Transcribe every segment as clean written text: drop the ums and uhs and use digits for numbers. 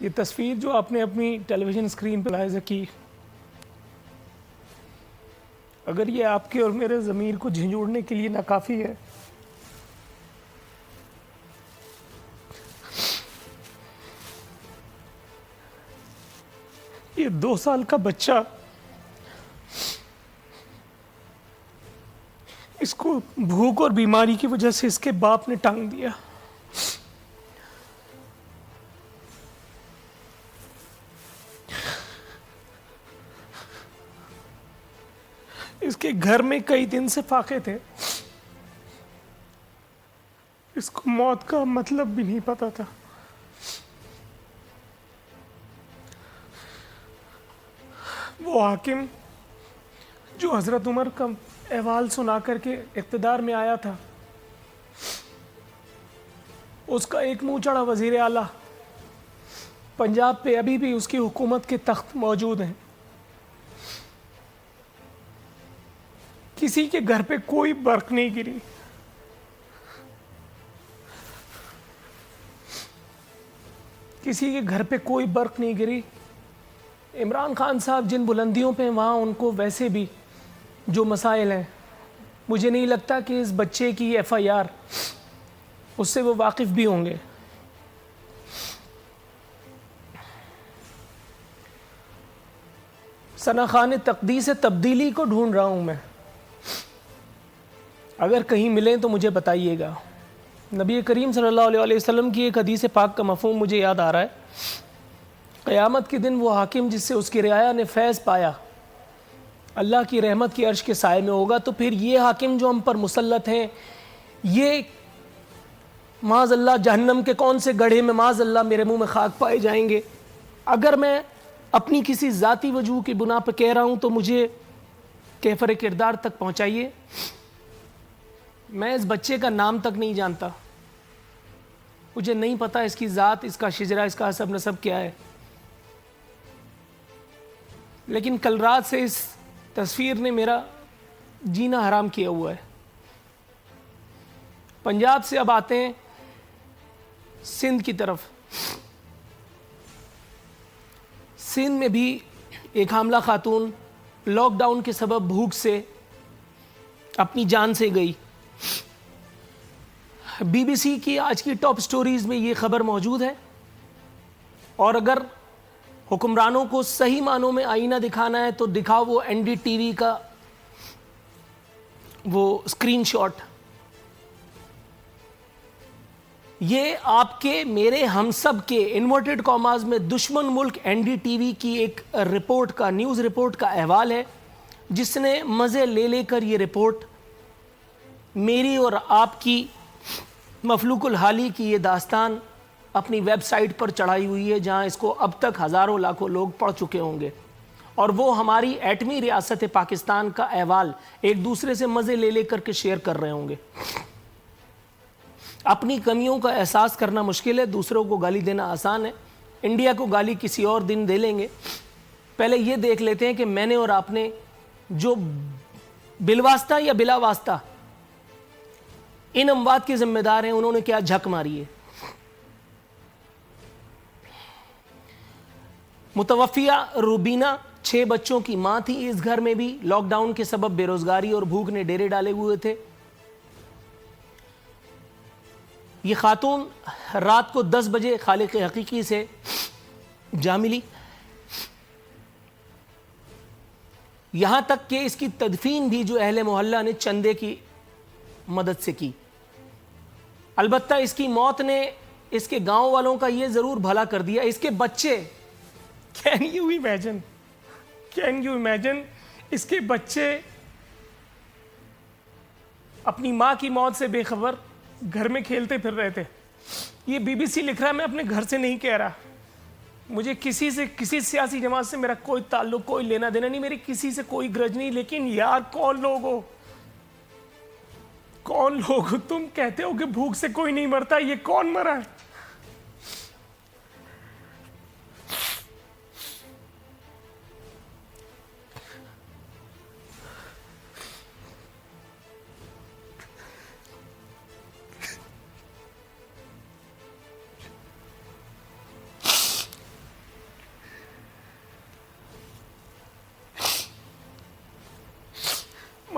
ये तस्वीर जो आपने अपनी टेलीविज़न स्क्रीन पर लाइज़ की, अगर ये आपके और मेरे ज़मीर को झंझोड़ने के लिए नाकाफ़ी है, ये 2 साल का बच्चा, इसको भूख और बीमारी की वजह से इसके बाप ने टांग दिया। इसके घर में कई दिन से फाके थे। इसको मौत का मतलब भी नहीं पता था। वो हाकिम जो हज़रत उमर का अहवाल सुना करके इक़्तिदार में आया था, उसका एक मुँह चढ़ा वज़ीर आला पंजाब पे अभी भी उसकी हुकूमत के तख्त मौजूद हैं। किसी के घर पे कोई बर्क नहीं गिरी। किसी के घर पे कोई बर्क नहीं गिरी। इमरान खान साहब जिन बुलंदियों पे वहाँ उनको वैसे भी जो मसाइल हैं, मुझे नहीं लगता कि इस बच्चे की FIR उससे वो वाकिफ़ भी होंगे। सनाखान तक़दीस तब्दीली को ढूंढ रहा हूँ मैं, अगर कहीं मिलें तो मुझे बताइएगा। नबी करीम सल्लल्लाहु अलैहि वसल्लम की एक हदीस पाक का मफ़हूम मुझे याद आ रहा है। क़यामत के दिन वो हाकिम जिससे उसकी रियाया ने फैज़ पाया, अल्लाह की रहमत की अर्श के साए में होगा। तो फिर ये हाकिम जो हम पर मुसल्लत हैं, ये माज़अल्लाह जहन्नम के कौन से गड्ढे में माज़अल्लाह मेरे मुँह में खाक पाए जाएंगे। अगर मैं अपनी किसी ज़ाती वजूह की बुना पर कह रहा हूँ तो मुझे कैफ़र किरदार तक पहुँचाइए। मैं इस बच्चे का नाम तक नहीं जानता, मुझे नहीं पता इसकी ज़ात, इसका शिजरा, इसका हसब नसब क्या है। लेकिन कल रात से इस तस्वीर ने मेरा जीना हराम किया हुआ है। पंजाब से अब आते हैं सिंध की तरफ। सिंध में भी एक हामला खातून लॉकडाउन के सबब भूख से अपनी जान से गई। BBC की आज की टॉप स्टोरीज में ये खबर मौजूद है। और अगर हुक्मरानों को सही मानों में आईना दिखाना है तो दिखाओ वो NDTV का वो स्क्रीनशॉट। ये आपके मेरे हम सब के इन्वर्टेड कॉमास में दुश्मन मुल्क NDTV की एक रिपोर्ट का, न्यूज़ रिपोर्ट का अहवाल है, जिसने मज़े ले लेकर ये रिपोर्ट मेरी और आपकी मफलूकुल हाली की ये दास्तान अपनी वेबसाइट पर चढ़ाई हुई है, जहां इसको अब तक हज़ारों लाखों लोग पढ़ चुके होंगे। और वो हमारी एटमी रियासत पाकिस्तान का अहवाल एक दूसरे से मज़े ले लेकर के शेयर कर रहे होंगे। अपनी कमियों का एहसास करना मुश्किल है, दूसरों को गाली देना आसान है। इंडिया को गाली किसी और दिन दे लेंगे। पहले ये देख लेते हैं कि मैंने और आपने जो बिलवास्ता या बिला वास्ता इन अमवात के जिम्मेदार हैं, उन्होंने क्या झक मारी है। मुतवफ़िया रूबीना 6 बच्चों की मां थी। इस घर में भी लॉकडाउन के सबब बेरोजगारी और भूख ने डेरे डाले हुए थे। ये खातून रात को 10 बजे खालिक हकीकी से जा मिली। यहां तक कि इसकी तदफीन भी जो अहले मोहल्ला ने चंदे की मदद से की। अलबत्ता इसकी मौत ने इसके गांव वालों का ये जरूर भला कर दिया। इसके बच्चे, कैन यू इमेजिन, इसके बच्चे अपनी मां की मौत से बेखबर घर में खेलते फिर रहे थे। ये BBC लिख रहा है, मैं अपने घर से नहीं कह रहा। मुझे किसी से, किसी सियासी जमात से मेरा कोई ताल्लुक, कोई लेना देना नहीं, मेरी किसी से कोई ग्रज नहीं। लेकिन यार, कौन लोग हो, कौन लोग? तुम कहते हो कि भूख से कोई नहीं मरता, ये कौन मरा है?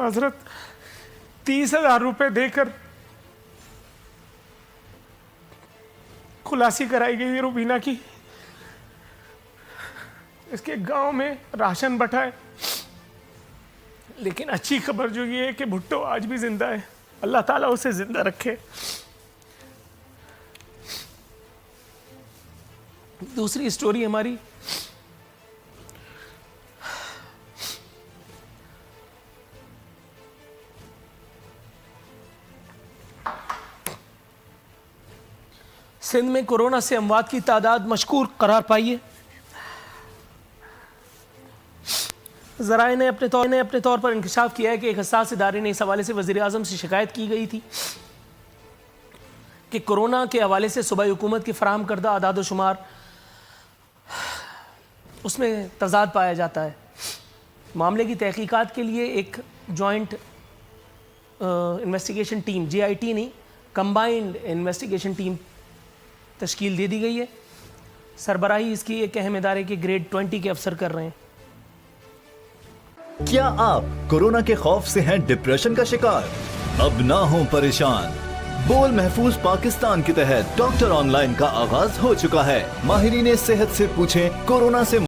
हजरत 30,000 रुपए देकर खुलासी कराई गई है रुबीना की। इसके गांव में राशन बटा है, लेकिन अच्छी खबर जो ये है कि भुट्टो आज भी जिंदा है। अल्लाह ताला उसे जिंदा रखे। दूसरी स्टोरी हमारी सिंध में कोरोना से अमवात की तादाद मशकूर करार पाई है। ज़राए ने अपने तौर पर इंकशाफ किया है कि एक हसास इदारे ने इस हवाले से वज़ीर आज़म से शिकायत की गई थी कि कोरोना के हवाले से सूबाई हुकूमत की फराहम करदा आदाद व शुमार उसमें तज़ाद पाया जाता है। मामले की तहकीकात के लिए एक जॉइंट इन्वेस्टिगेशन टीम, JIT नहीं, कंबाइंड इन्वेस्टिगेशन टीम तश्कील दे दी गई है। सरबराही इसकी एक अहम इदारे के ग्रेड 20 के अफसर कर रहे हैं। क्या आप कोरोना के खौफ से हैं डिप्रेशन का शिकार? अब ना हो परेशान। बोल महफूज पाकिस्तान के तहत डॉक्टर ऑनलाइन का आगाज हो चुका है। माहिरीन सेहत से पूछें, कोरोना से